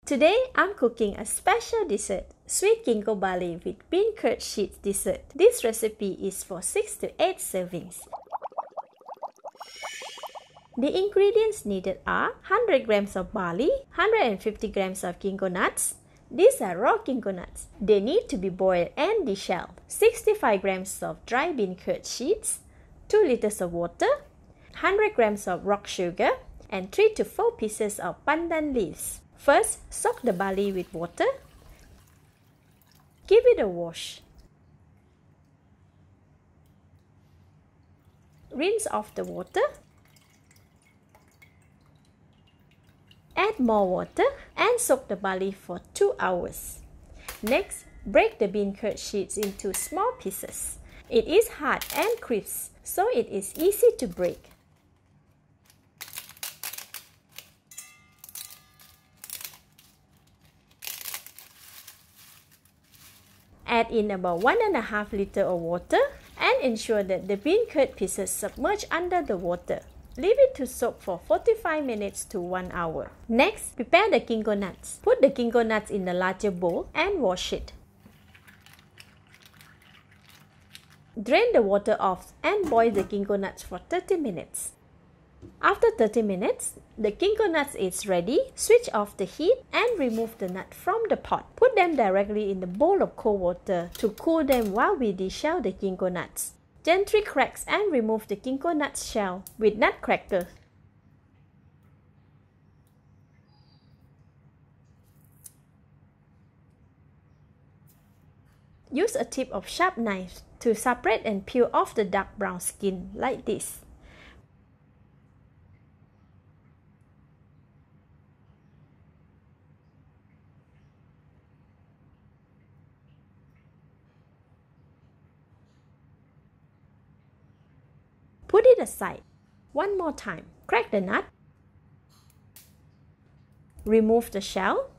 Today, I'm cooking a special dessert, sweet ginkgo barley with bean curd sheet dessert. This recipe is for 6 to 8 servings. The ingredients needed are 100 grams of barley, 150 grams of ginkgo nuts. These are raw ginkgo nuts. They need to be boiled and deshelled. 65 grams of dry bean curd sheets, 2 liters of water, 100 grams of rock sugar, and 3 to 4 pieces of pandan leaves. First, soak the barley with water. Give it a wash. Rinse off the water. Add more water and soak the barley for 2 hours. Next, break the bean curd sheets into small pieces. It is hard and crisp, so it is easy to break. Add in about 1.5 liters of water and ensure that the bean curd pieces submerge under the water. Leave it to soak for 45 minutes to 1 hour. Next, prepare the ginkgo nuts. Put the ginkgo nuts in a larger bowl and wash it. Drain the water off and boil the ginkgo nuts for 30 minutes. After 30 minutes, the ginkgo nuts is ready. Switch off the heat and remove the nut from the pot. Put them directly in the bowl of cold water to cool them while we deshell the ginkgo nuts. Gently crack and remove the ginkgo nut shell with nut cracker. Use a tip of sharp knife to separate and peel off the dark brown skin like this. Put it aside. One more time. Crack the nut. Remove the shell.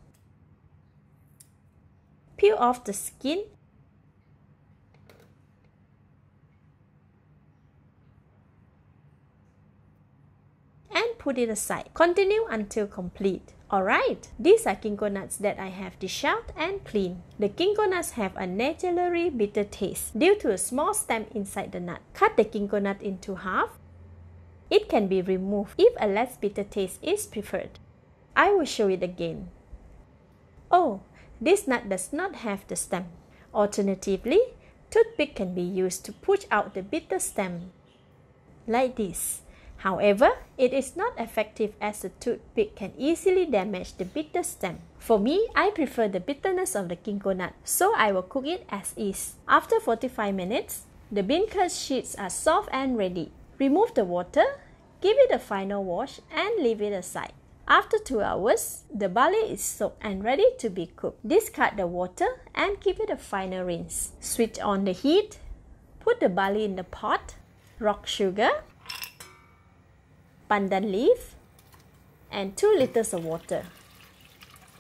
Peel off the skin. And put it aside. Continue until complete. Alright, these are ginkgo nuts that I have deshelled and cleaned. The ginkgo nuts have a naturally bitter taste due to a small stem inside the nut. Cut the ginkgo nut into half. It can be removed if a less bitter taste is preferred. I will show it again. Oh, this nut does not have the stem. Alternatively, toothpick can be used to push out the bitter stem, like this. However, it is not effective as the toothpick can easily damage the bitter stem. For me, I prefer the bitterness of the ginkgo nut, so I will cook it as is. After 45 minutes, the bean curd sheets are soft and ready. Remove the water, give it a final wash and leave it aside. After 2 hours, the barley is soaked and ready to be cooked. Discard the water and give it a final rinse. Switch on the heat, put the barley in the pot, rock sugar, pandan leaf, and 2 liters of water.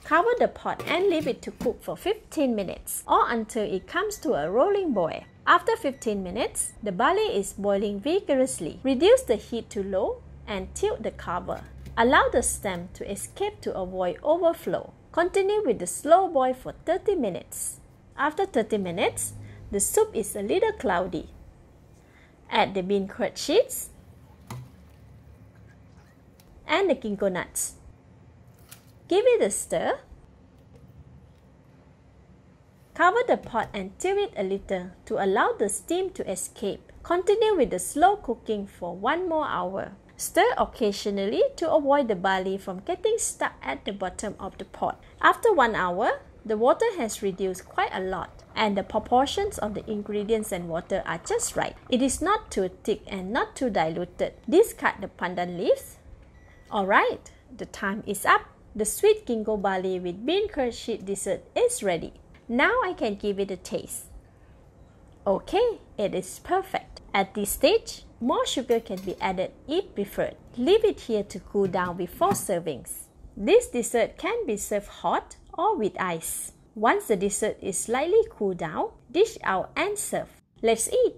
Cover the pot and leave it to cook for 15 minutes or until it comes to a rolling boil. After 15 minutes, the barley is boiling vigorously. Reduce the heat to low and tilt the cover. Allow the stem to escape to avoid overflow. Continue with the slow boil for 30 minutes. After 30 minutes, the soup is a little cloudy. Add the bean curd sheets and the ginkgo nuts. Give it a stir. Cover the pot and tilt it a little to allow the steam to escape. Continue with the slow cooking for 1 more hour. Stir occasionally to avoid the barley from getting stuck at the bottom of the pot. After 1 hour, the water has reduced quite a lot and the proportions of the ingredients and water are just right. It is not too thick and not too diluted. Discard the pandan leaves. Alright, the time is up. The sweet ginkgo barley with bean curd sheet dessert is ready. Now I can give it a taste. Okay, it is perfect. At this stage, more sugar can be added if preferred. Leave it here to cool down before servings. This dessert can be served hot or with ice. Once the dessert is slightly cooled down, dish out and serve. Let's eat.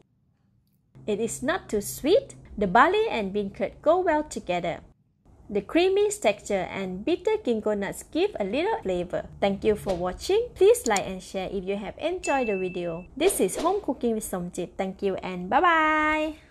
It is not too sweet. The barley and bean curd go well together. The creamy texture and bitter ginkgo nuts give a little flavor. Thank you for watching. Please like and share if you have enjoyed the video. This is Home Cooking with Somjit. Thank you and bye-bye.